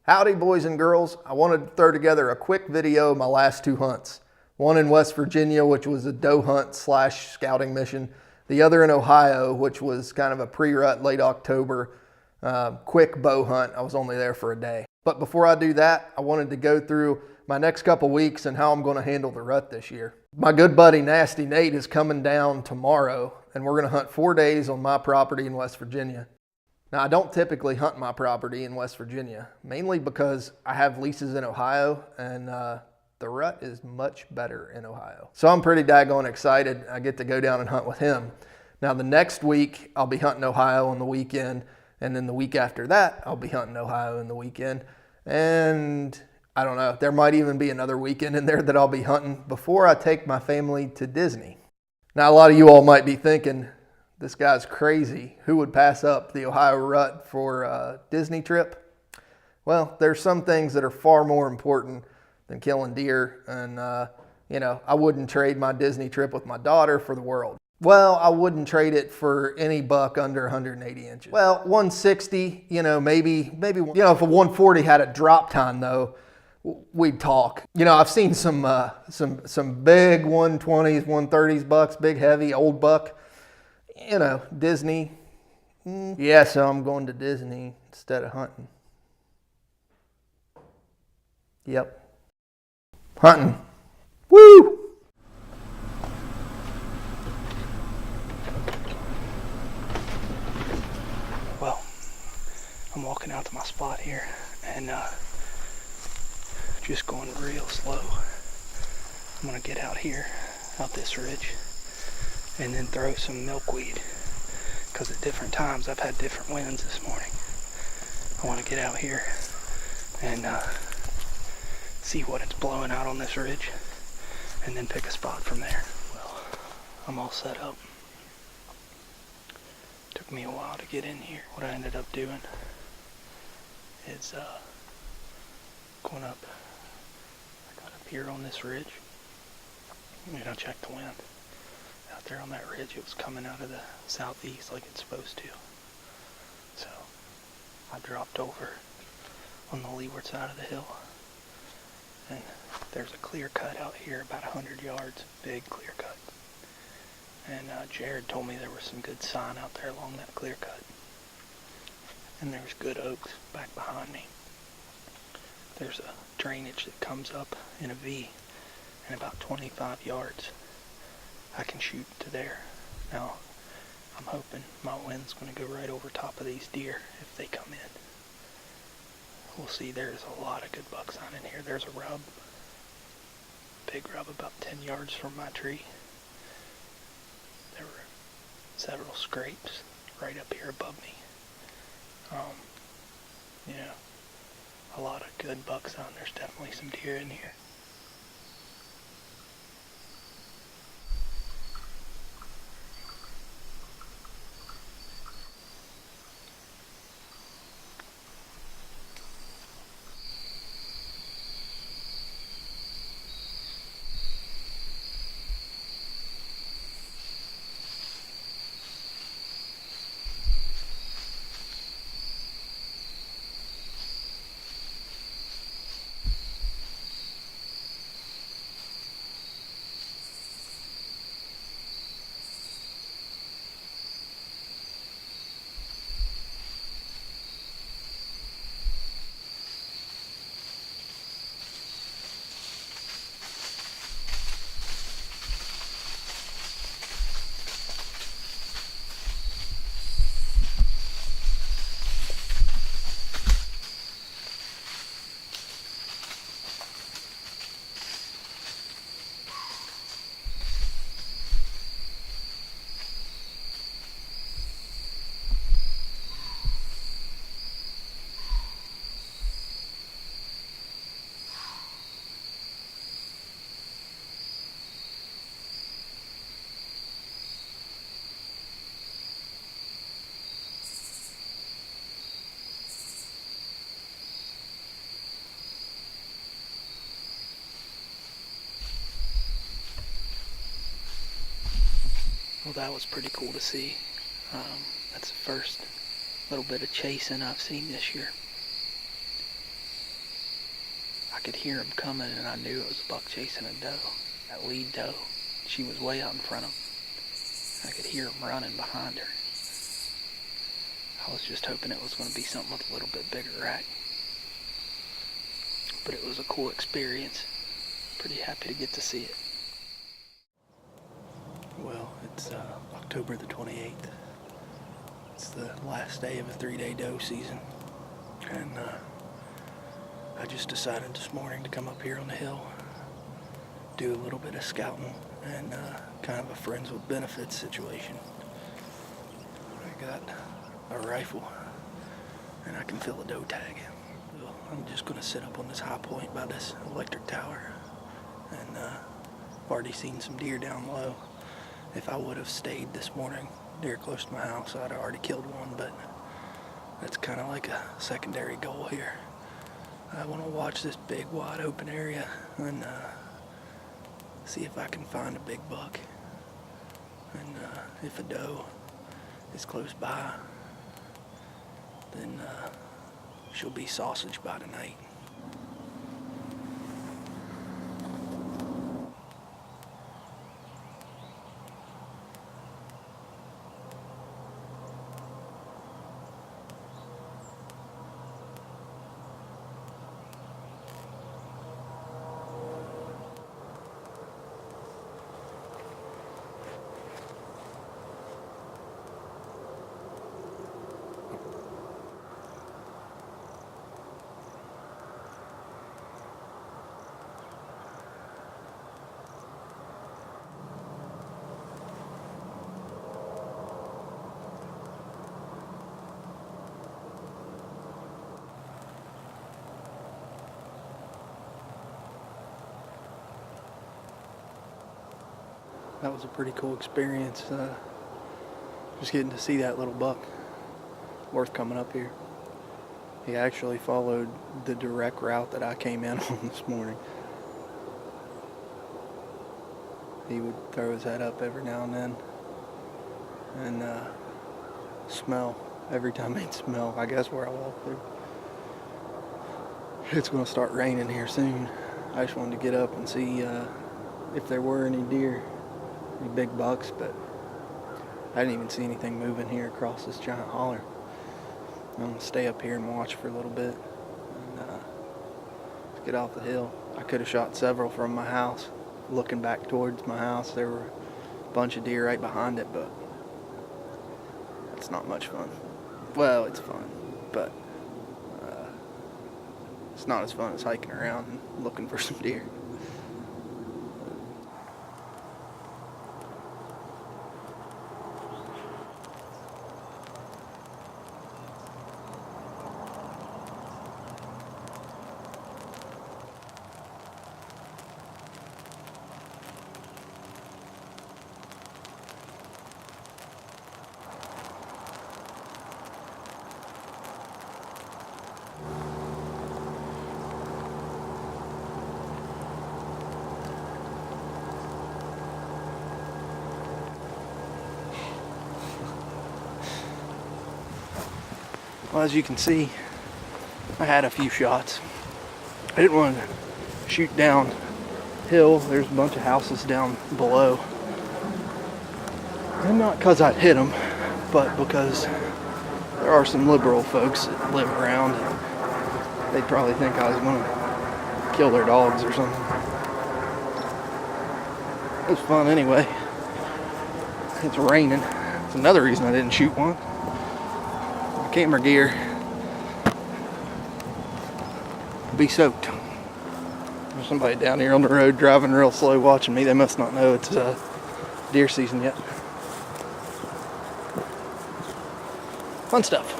Howdy boys and girls, I wanted to throw together a quick video of my last two hunts. One in West Virginia, which was a doe hunt / scouting mission. The other in Ohio, which was kind of a pre-rut, late October, quick bow hunt. I was only there for a day. But before I do that, I wanted to go through my next couple weeks and how I'm going to handle the rut this year. My good buddy Nasty Nate is coming down tomorrow, and we're going to hunt 4 days on my property in West Virginia. Now, I don't typically hunt my property in West Virginia, mainly because I have leases in Ohio, and the rut is much better in Ohio. So I'm pretty daggone excited. I get to go down and hunt with him. Now, the next week, I'll be hunting Ohio on the weekend, and then the week after that, I'll be hunting Ohio on the weekend. And I don't know, there might even be another weekend in there that I'll be hunting before I take my family to Disney. Now, a lot of you all might be thinking, this guy's crazy. Who would pass up the Ohio rut for a Disney trip? Well, there's some things that are far more important than killing deer. And, I wouldn't trade my Disney trip with my daughter for the world. Well, I wouldn't trade it for any buck under 180 inches. Well, 160, maybe, if a 140 had a drop time though, we'd talk. I've seen some big 120s, 130s bucks, big, heavy, old buck. Disney. Yeah, so I'm going to Disney instead of hunting. Yep. Hunting. Woo! Well, I'm walking out to my spot here and just going real slow. I'm going to get out here, out this ridge, and then throw some milkweed, because at different times I've had different winds this morning. I want to get out here and see what it's blowing out on this ridge, and then pick a spot from there. Well, I'm all set up. Took me a while to get in here. What I ended up doing is going up. I got up here on this ridge, and I checked the wind. Out there on that ridge, it was coming out of the southeast like it's supposed to. So I dropped over on the leeward side of the hill, and there's a clear cut out here about 100 yards, big clear cut. And Jared told me there was some good sign out there along that clear cut. And there's good oaks back behind me. There's a drainage that comes up in a V, and about 25 yards I can shoot to there. Now, I'm hoping my wind's going to go right over top of these deer if they come in. We'll see. There's a lot of good buck sign in here. There's a rub, big rub about 10 yards from my tree. There were several scrapes right up here above me. A lot of good buck sign. There's definitely some deer in here. Well, that was pretty cool to see. That's the first little bit of chasing I've seen this year. could hear him coming, and I knew it was a buck chasing a doe. That lead doe, she was way out in front of him. I could hear him running behind her. I was just hoping it was going to be something with a little bit bigger rack. But it was a cool experience. Pretty happy to get to see it. Well, it's October the 28th. It's the last day of a 3-day doe season. And I just decided this morning to come up here on the hill, do a little bit of scouting, and kind of a friends with benefits situation. I got a rifle, and I can fill a doe tag. So I'm just going to sit up on this high point by this electric tower, and I've already seen some deer down low. If I would have stayed this morning deer close to my house, I'd have already killed one, but that's kind of like a secondary goal here. I want to watch this big wide open area and see if I can find a big buck. And if a doe is close by, then she'll be sausage by tonight. That was a pretty cool experience, just getting to see that little buck. Worth coming up here. He actually followed the direct route that I came in on this morning. He would throw his head up every now and then and smell every time he'd smell, I guess, where I walk through. It's going to start raining here soon. I just wanted to get up and see if there were any deer. Big bucks, but I didn't even see anything moving here across this giant holler. I'm gonna stay up here and watch for a little bit and get off the hill. I could have shot several from my house. Looking back towards my house, there were a bunch of deer right behind it, but it's not much fun. Well, it's fun, but it's not as fun as hiking around and looking for some deer. Well, as you can see, I had a few shots. I didn't want to shoot downhill. There's a bunch of houses down below. And not because I'd hit them, but because there are some liberal folks that live around. And they'd probably think I was going to kill their dogs or something. It was fun anyway. It's raining. It's another reason I didn't shoot one. Camera gear be soaked. There's somebody down here on the road driving real slow watching me. They must not know it's deer season yet. Fun stuff.